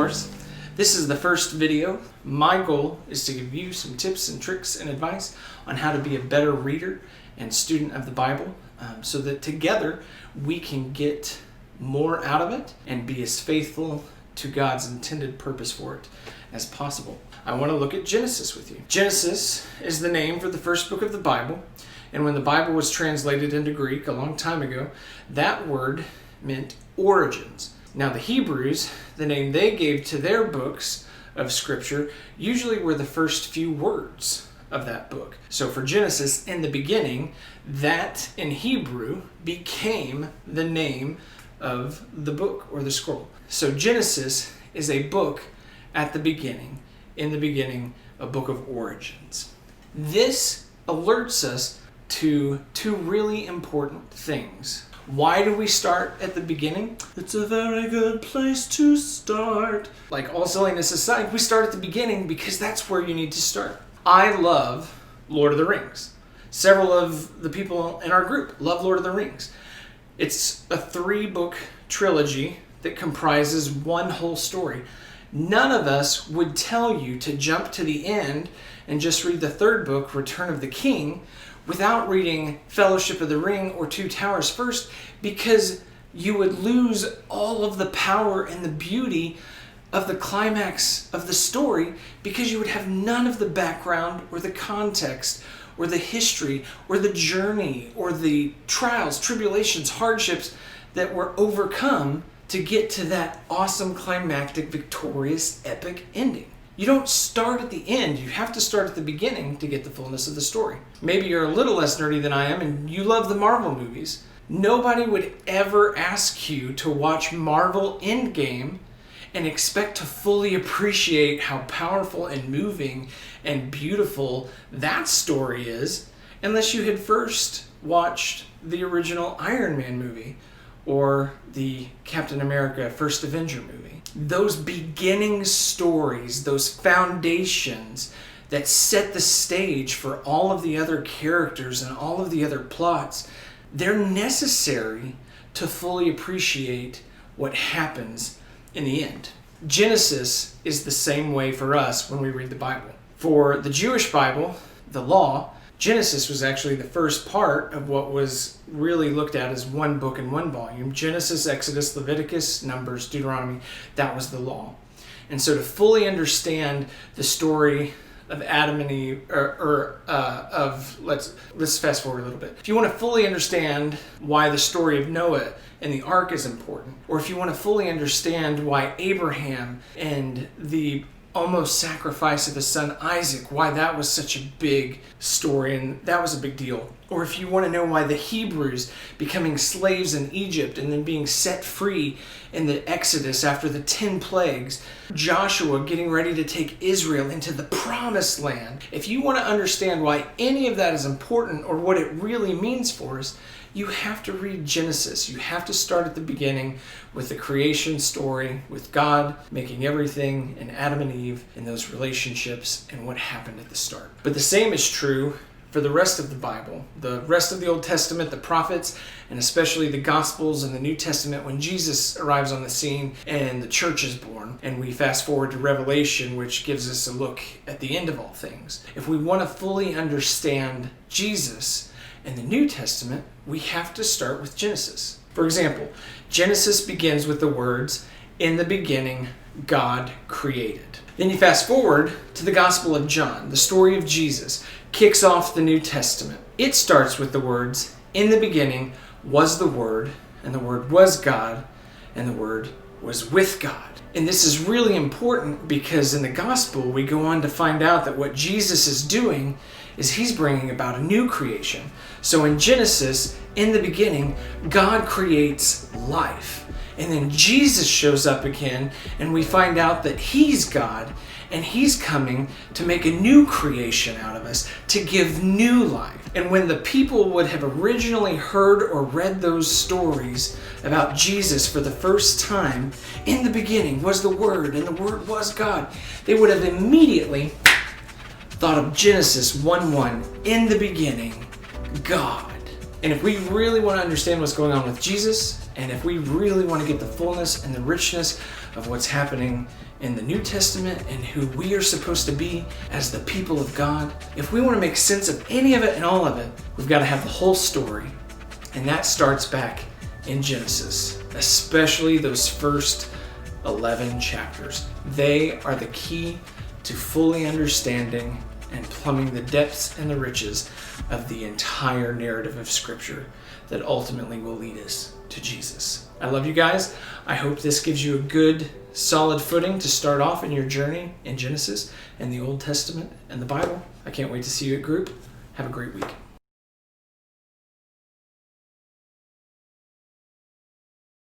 Morris. This is the first video. My goal is to give you some tips and tricks and advice on how to be a better reader and student of the Bible so that together we can get more out of it and be as faithful to God's intended purpose for it as possible. I want to look at Genesis with you. Genesis is the name for the first book of the Bible, and when the Bible was translated into Greek a long time ago, that word meant origins. Now the Hebrews, the name they gave to their books of Scripture, usually were the first few words of that book. So for Genesis, in the beginning, that in Hebrew became the name of the book or the scroll. So Genesis is a book at the beginning, in the beginning, a book of origins. This alerts us to two really important things. Why do we start at the beginning? It's a very good place to start. Like, all silliness aside, we start at the beginning because that's where you need to start. I love Lord of the Rings. Several of the people in our group love Lord of the Rings. It's a 3-book trilogy that comprises one whole story. None of us would tell you to jump to the end and just read the 3rd book, Return of the King, without reading Fellowship of the Ring or Two Towers first, because you would lose all of the power and the beauty of the climax of the story, because you would have none of the background or the context or the history or the journey or the trials, tribulations, hardships that were overcome to get to that awesome, climactic, victorious, epic ending. You don't start at the end. You have to start at the beginning to get the fullness of the story. Maybe you're a little less nerdy than I am and you love the Marvel movies. Nobody would ever ask you to watch Marvel Endgame and expect to fully appreciate how powerful and moving and beautiful that story is unless you had first watched the original Iron Man movie or the Captain America First Avenger movie. Those beginning stories, those foundations that set the stage for all of the other characters and all of the other plots, they're necessary to fully appreciate what happens in the end. Genesis is the same way for us when we read the Bible. For the Jewish Bible, the law, Genesis was actually the first part of what was really looked at as one book in one volume. Genesis, Exodus, Leviticus, Numbers, Deuteronomy, that was the law. And so to fully understand the story of Adam and Eve, let's fast forward a little bit. If you want to fully understand why the story of Noah and the ark is important, or if you want to fully understand why Abraham and the almost sacrifice of his son Isaac, why that was such a big story and that was a big deal. Or if you want to know why the Hebrews becoming slaves in Egypt and then being set free in the Exodus after the 10 plagues, Joshua getting ready to take Israel into the promised land. If you want to understand why any of that is important or what it really means for us, you have to read Genesis. You have to start at the beginning with the creation story, with God making everything and Adam and Eve and those relationships and what happened at the start. But the same is true for the rest of the Bible, the rest of the Old Testament, the prophets, and especially the Gospels and the New Testament when Jesus arrives on the scene and the church is born. And we fast forward to Revelation, which gives us a look at the end of all things. If we want to fully understand Jesus and the New Testament, we have to start with Genesis. For example, Genesis begins with the words, "In the beginning, God created." Then you fast forward to the Gospel of John. The story of Jesus kicks off the New Testament. It starts with the words, "In the beginning was the Word, and the Word was God, and the Word was with God." And this is really important because in the Gospel we go on to find out that what Jesus is doing is he's bringing about a new creation. So in Genesis, in the beginning, God creates life. And then Jesus shows up again and we find out that he's God and he's coming to make a new creation out of us, to give new life. And when the people would have originally heard or read those stories about Jesus for the first time, in the beginning was the Word and the Word was God, they would have immediately thought of Genesis 1:1, in the beginning, God. And if we really want to understand what's going on with Jesus, and if we really want to get the fullness and the richness of what's happening in the New Testament and who we are supposed to be as the people of God, if we want to make sense of any of it and all of it, we've got to have the whole story. And that starts back in Genesis, especially those first 11 chapters. They are the key to fully understanding and plumbing the depths and the riches of the entire narrative of Scripture that ultimately will lead us to Jesus. I love you guys. I hope this gives you a good, solid footing to start off in your journey in Genesis and the Old Testament and the Bible. I can't wait to see you at group. Have a great week.